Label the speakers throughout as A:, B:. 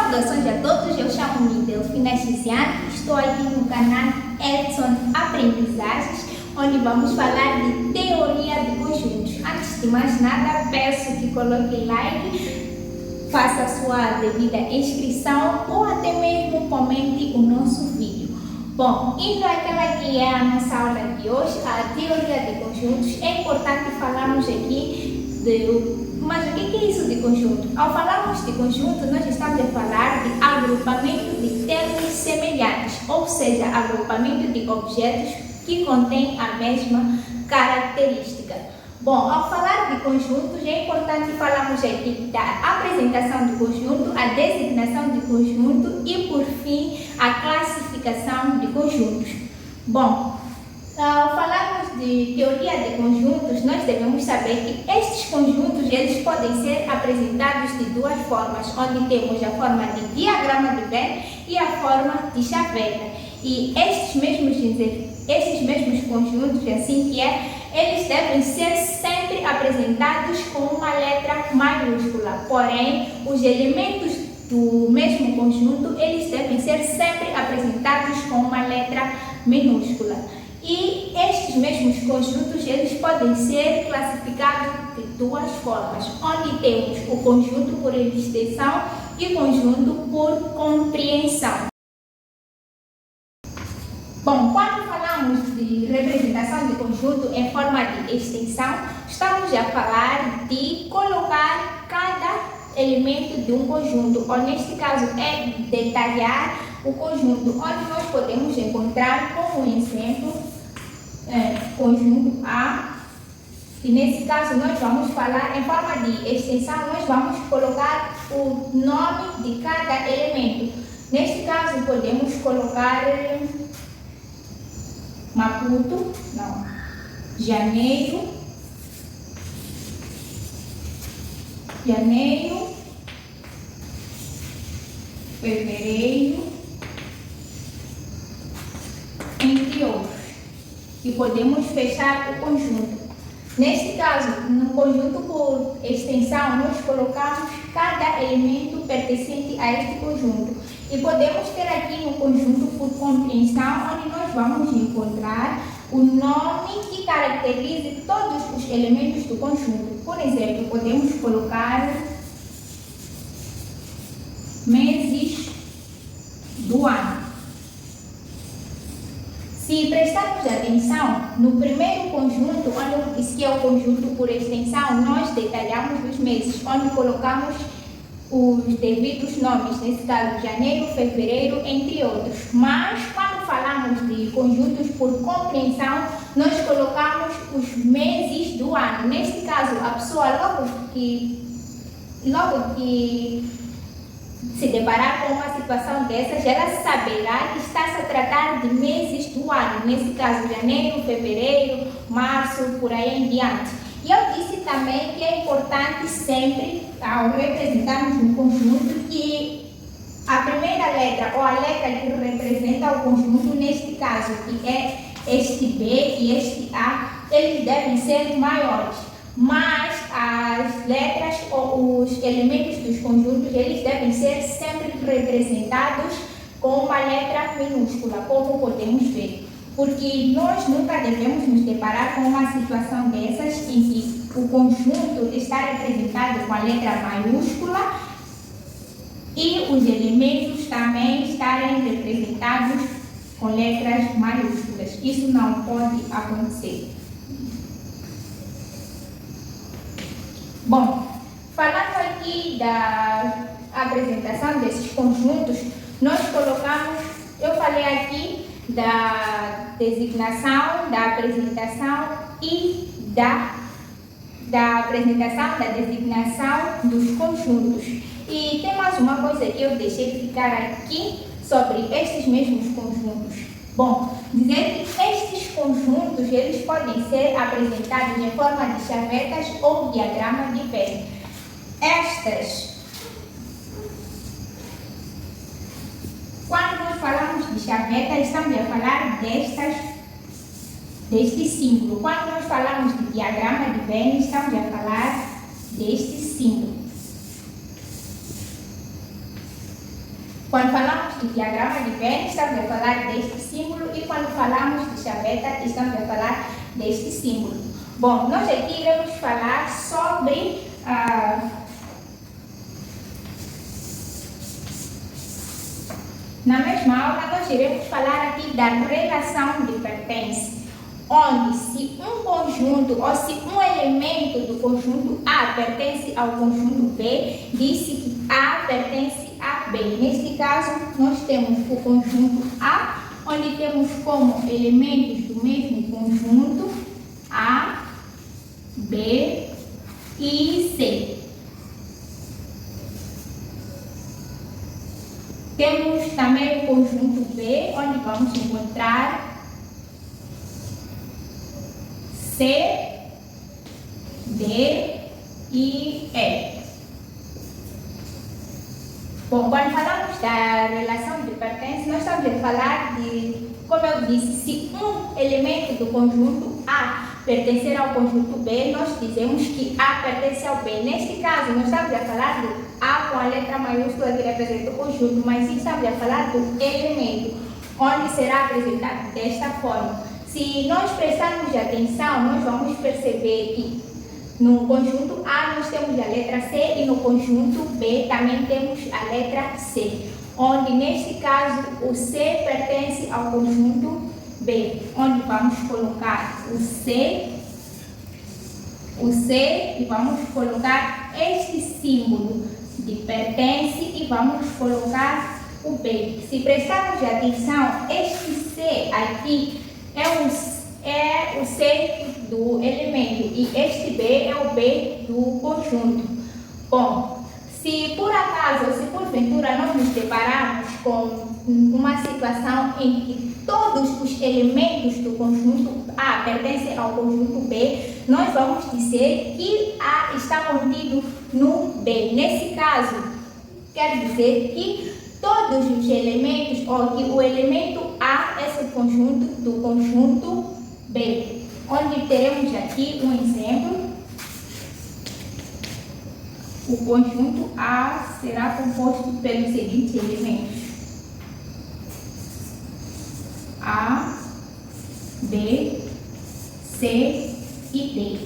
A: Saudações a todos, eu chamo-me Delfina Chiziane e estou aqui no canal Edson Aprendizagens, onde vamos falar de teoria de conjuntos. Antes de mais nada, peço que coloque like, faça a sua devida inscrição ou até mesmo comente o nosso vídeo. Bom, indo àquela que é a nossa aula de hoje, a teoria de conjuntos, é importante falarmos aqui mas o que é isso de conjunto? Ao falarmos de conjunto, nós estamos a falar de agrupamento de termos semelhantes, ou seja, agrupamento de objetos que contêm a mesma característica. Bom, ao falar de conjuntos, é importante falarmos aqui da apresentação do conjunto, a designação de conjunto e, por fim, a classificação de conjuntos. Bom, ao falarmos de teoria de conjuntos, nós devemos saber que estes conjuntos eles podem ser apresentados de duas formas, onde temos a forma de diagrama de Venn e a forma de chaveta. E estes mesmos conjuntos, assim que é, eles devem ser sempre apresentados com uma letra maiúscula. Porém, os elementos do mesmo conjunto, eles devem ser sempre apresentados com uma letra minúscula. E estes mesmos conjuntos, eles podem ser classificados de duas formas, onde temos o conjunto por extensão e o conjunto por compreensão. Bom, quando falamos de representação de conjunto em forma de extensão, estamos a falar de colocar cada elemento de um conjunto, ou neste caso é detalhar o conjunto, onde nós podemos encontrar como exemplo conjunto A, e nesse caso nós vamos falar em forma de extensão, nós vamos colocar o nome de cada elemento. Neste caso podemos colocar Maputo, não, Janeiro, Fevereiro, entre outros. E podemos fechar o conjunto. Neste caso, no conjunto por extensão, nós colocamos cada elemento pertencente a este conjunto. E podemos ter aqui no conjunto por compreensão, onde nós vamos encontrar o nome que caracteriza todos os elementos do conjunto. Por exemplo, podemos colocar meses do ano. Se prestarmos atenção, no primeiro conjunto, onde esse é o conjunto por extensão, nós detalhamos os meses, onde colocamos os devidos nomes, nesse caso janeiro, fevereiro, entre outros. Mas quando falamos de conjuntos por compreensão, nós colocamos os meses do ano. Neste caso, a pessoa logo que se deparar com uma situação dessas, ela saberá que está-se a tratar de meses do ano, nesse caso janeiro, fevereiro, março, por aí em diante. E eu disse também que é importante sempre, ao representarmos um conjunto, que a primeira letra ou a letra que representa o conjunto, neste caso, que é este B e este A, eles devem ser maiores. Mas as letras ou os elementos dos conjuntos, eles devem ser sempre representados com uma letra minúscula, como podemos ver. Porque nós nunca devemos nos deparar com uma situação dessas em que o conjunto está representado com a letra maiúscula e os elementos também estarem representados com letras maiúsculas. Isso não pode acontecer. Bom, falando aqui da apresentação desses conjuntos, nós colocamos, eu falei aqui da designação, da apresentação e da apresentação, da designação dos conjuntos. E tem mais uma coisa que eu deixei de ficar aqui sobre estes mesmos conjuntos. Bom, dizer que estes conjuntos, eles podem ser apresentados em forma de chavetas ou diagrama de Venn. Quando nós falamos de chaveta, estamos a falar deste símbolo. Quando nós falamos de diagrama de Venn, estamos a falar deste símbolo. Quando falamos de diagrama de Venn, estamos a falar deste símbolo, e quando falamos de chaveta, estamos a falar deste símbolo. Bom, nós aqui iremos falar sobre na mesma aula, nós iremos falar aqui da relação de pertence, onde se um conjunto ou se um elemento do conjunto A pertence ao conjunto B, disse que A pertence a B. Neste caso, nós temos o conjunto A, onde temos como elementos do mesmo conjunto A, B e C. Temos também o conjunto B, onde vamos encontrar C, D e E. Bom, quando falamos da relação de pertence, nós estamos a falar de, como eu disse, se um elemento do conjunto A pertencer ao conjunto B, nós dizemos que A pertence ao B. Neste caso, nós estamos a falar do A com a letra maiúscula que representa o conjunto, mas sim estamos a falar do elemento, onde será apresentado desta forma. Se nós prestarmos atenção, nós vamos perceber que no conjunto A nós temos a letra C e no conjunto B também temos a letra C, onde neste caso o C pertence ao conjunto B, onde vamos colocar o C e vamos colocar este símbolo de pertence e vamos colocar o B. Se prestarmos atenção, este C aqui é o C do elemento e este B é o B do conjunto. Bom, se por acaso ou se porventura nós nos depararmos com uma situação em que todos os elementos do conjunto A pertencem ao conjunto B, nós vamos dizer que A está contido no B. Nesse caso, quer dizer que todos os elementos, ou que o elemento A é subconjunto do conjunto B, onde teremos aqui um exemplo. O conjunto A será composto pelos seguintes elementos: A, B, C e D.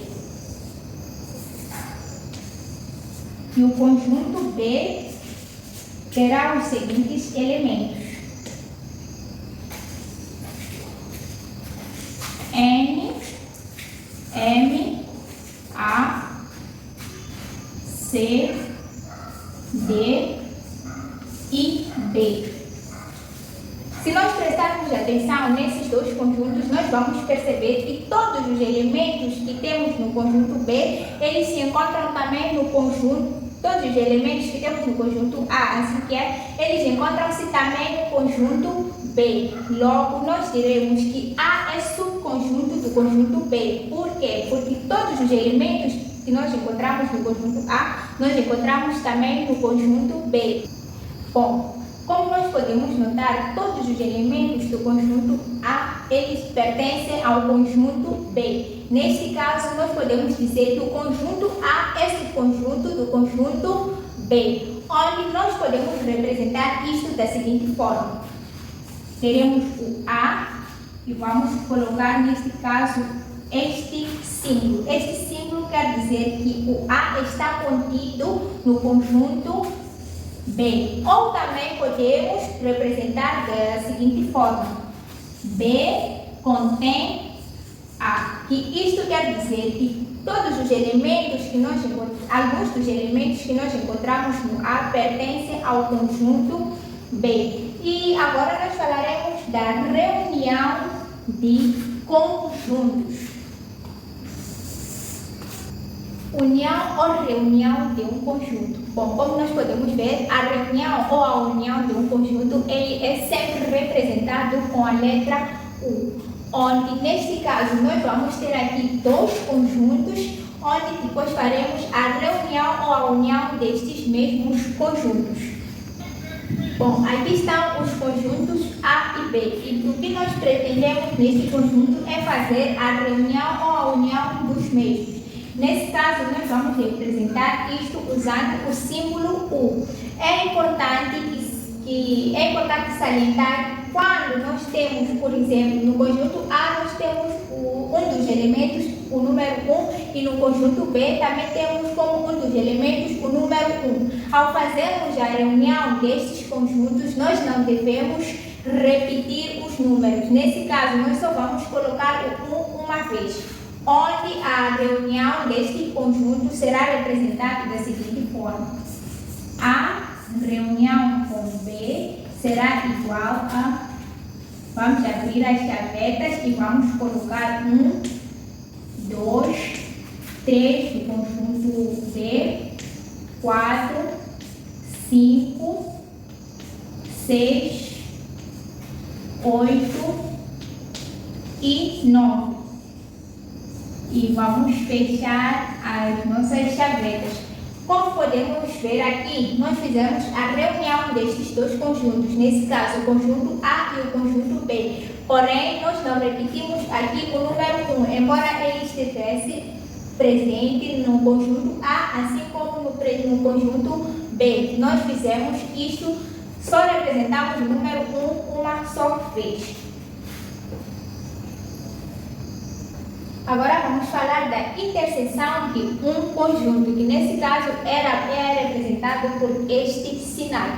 A: E o conjunto B terá os seguintes elementos: N, M, A, C, D e B. Se nós prestarmos atenção nesses dois conjuntos, nós vamos perceber que todos os elementos que temos no conjunto B, eles se encontram também no conjunto, todos os elementos que temos no conjunto A, assim que eles encontram-se também no conjunto B. Logo, nós diremos que A é subconjunto do conjunto B. Por quê? Porque todos os elementos que nós encontramos no conjunto A, nós encontramos também no conjunto B. Bom, como nós podemos notar, todos os elementos do conjunto A, eles pertencem ao conjunto B. Neste caso, nós podemos dizer que o conjunto A é subconjunto do conjunto B, onde nós podemos representar isto da seguinte forma. Teremos o A e vamos colocar, neste caso, este símbolo. Este símbolo quer dizer que o A está contido no conjunto B. Ou também podemos representar da seguinte forma: B contém A. Que isto quer dizer que todos os elementos que nós encontramos, alguns dos elementos que nós encontramos no A pertencem ao conjunto B. E agora nós falaremos da reunião de conjuntos. União ou reunião de um conjunto. Bom, como nós podemos ver, a reunião ou a união de um conjunto, ele é sempre representado com a letra U, onde neste caso nós vamos ter aqui dois conjuntos, onde depois faremos a reunião ou a união destes mesmos conjuntos. Bom, aqui estão os conjuntos A e B, e o que nós pretendemos neste conjunto é fazer a reunião ou a união dos mesmos. Nesse caso, nós vamos representar isto usando o símbolo U. É importante que que é importante salientar quando nós temos, por exemplo, no conjunto A nós temos um dos elementos, o número 1, e no conjunto B também temos como um dos elementos o número 1. Ao fazermos a reunião destes conjuntos, nós não devemos repetir os números. Nesse caso, nós só vamos colocar o 1 uma vez, onde a reunião deste conjunto será representada da seguinte forma: A reunião com B será igual a... Vamos abrir as chavetas e vamos colocar 1, 2, 3 do conjunto B, 4, 5, 6, 8 e 9. E vamos fechar as nossas chavetas. Como podemos ver aqui, nós fizemos a reunião destes dois conjuntos, nesse caso o conjunto A e o conjunto B. Porém, nós não repetimos aqui o número 1, embora ele estivesse presente no conjunto A, assim como no conjunto B. Nós fizemos isto, só representamos o número 1 uma só vez. Agora vamos falar da interseção de um conjunto, que nesse caso é representado por este sinal.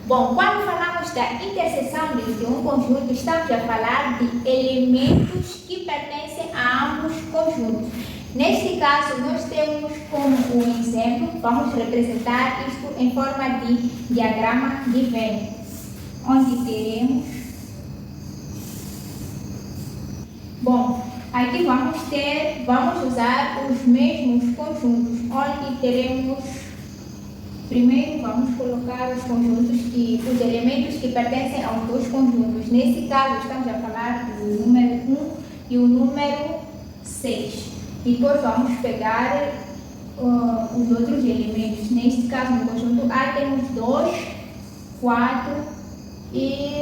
A: Bom, quando falamos da interseção de um conjunto, estamos a falar de elementos que pertencem a ambos conjuntos. Neste caso, nós temos como um exemplo, vamos representar isto em forma de diagrama de Venn, onde teremos... Bom, aqui vamos usar os mesmos conjuntos, onde teremos, primeiro vamos colocar os elementos que pertencem aos dois conjuntos. Nesse caso, estamos a falar do número 1 e o número 6. E depois vamos pegar os outros elementos. Neste caso, no conjunto A, temos 2, 4 e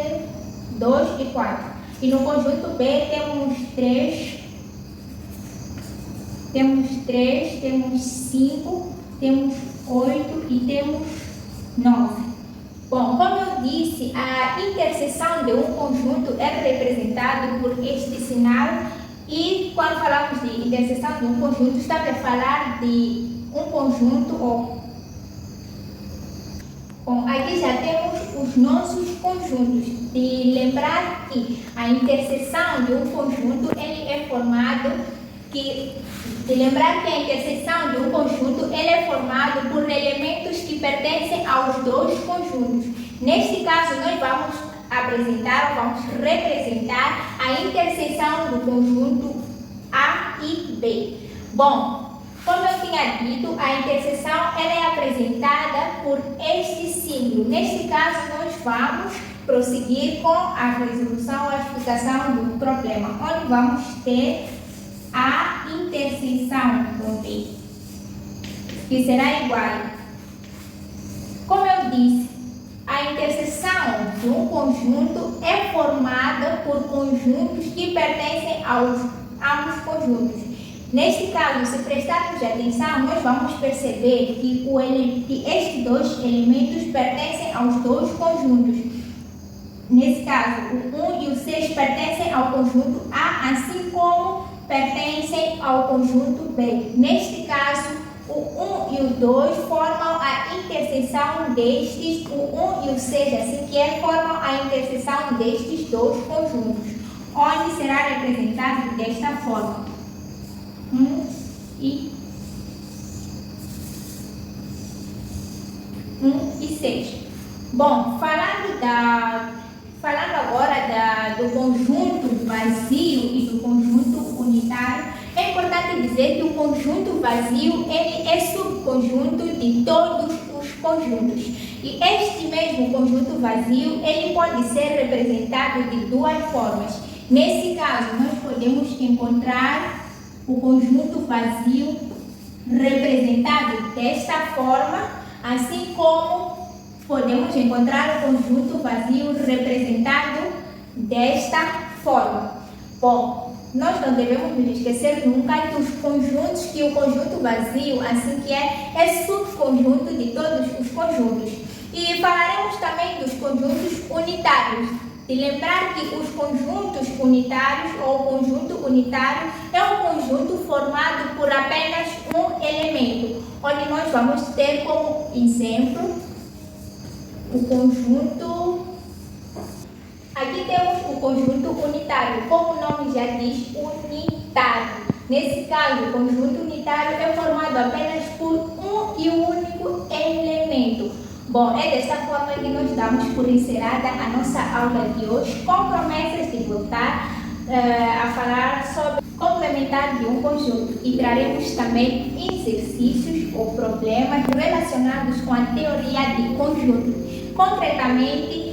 A: 2 e 4. E no conjunto B temos 3, temos 5, temos 8 e temos 9. Bom, como eu disse, a interseção de um conjunto é representada por este sinal, e quando falamos de interseção de um conjunto, estamos a falar de um conjunto Bom, aqui já temos os nossos conjuntos. De lembrar que a interseção de um conjunto ele é formado por elementos que pertencem aos dois conjuntos. Neste caso, nós vamos representar a interseção do conjunto A e B. Bom, como eu tinha dito, a interseção ela é apresentada por este símbolo. Neste caso, nós vamos prosseguir com a resolução, a explicação do problema, onde vamos ter a interseção com B, que será igual. Como eu disse, a interseção de um conjunto é formada por conjuntos que pertencem aos ambos conjuntos. Neste caso, se prestarmos atenção, nós vamos perceber que estes dois elementos pertencem aos dois conjuntos. Nesse caso, o 1 e o 6 pertencem ao conjunto A, assim como pertencem ao conjunto B. Neste caso, o 1 e o 2 formam a interseção destes, o 1 e o 6, assim que formam a interseção destes dois conjuntos, onde será representado desta forma. 1 e 6. Bom, falando agora do conjunto vazio e do conjunto unitário, é importante dizer que o conjunto vazio ele é subconjunto de todos os conjuntos. E este mesmo conjunto vazio ele pode ser representado de duas formas. Nesse caso, nós podemos encontrar o conjunto vazio representado desta forma, assim como podemos encontrar o conjunto vazio representado desta forma. Bom, nós não devemos nos esquecer nunca que o conjunto vazio, assim que é subconjunto de todos os conjuntos. E falaremos também dos conjuntos unitários. De lembrar que os conjuntos unitários ou conjunto unitário é um conjunto formado por apenas um elemento, onde nós vamos ter como exemplo o conjunto. Aqui temos o conjunto unitário, como o nome já diz, unitário. Nesse caso, o conjunto unitário é formado apenas por um e único elemento. Bom, é desta forma que nós damos por encerrada a nossa aula de hoje, com promessas de voltar a falar sobre complementar de um conjunto e traremos também exercícios ou problemas relacionados com a teoria de conjuntos, concretamente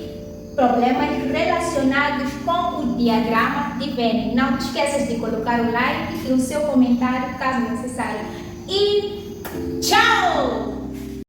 A: problemas relacionados com o diagrama de Venn. Não te esqueças de colocar o like e o seu comentário caso necessário. E tchau!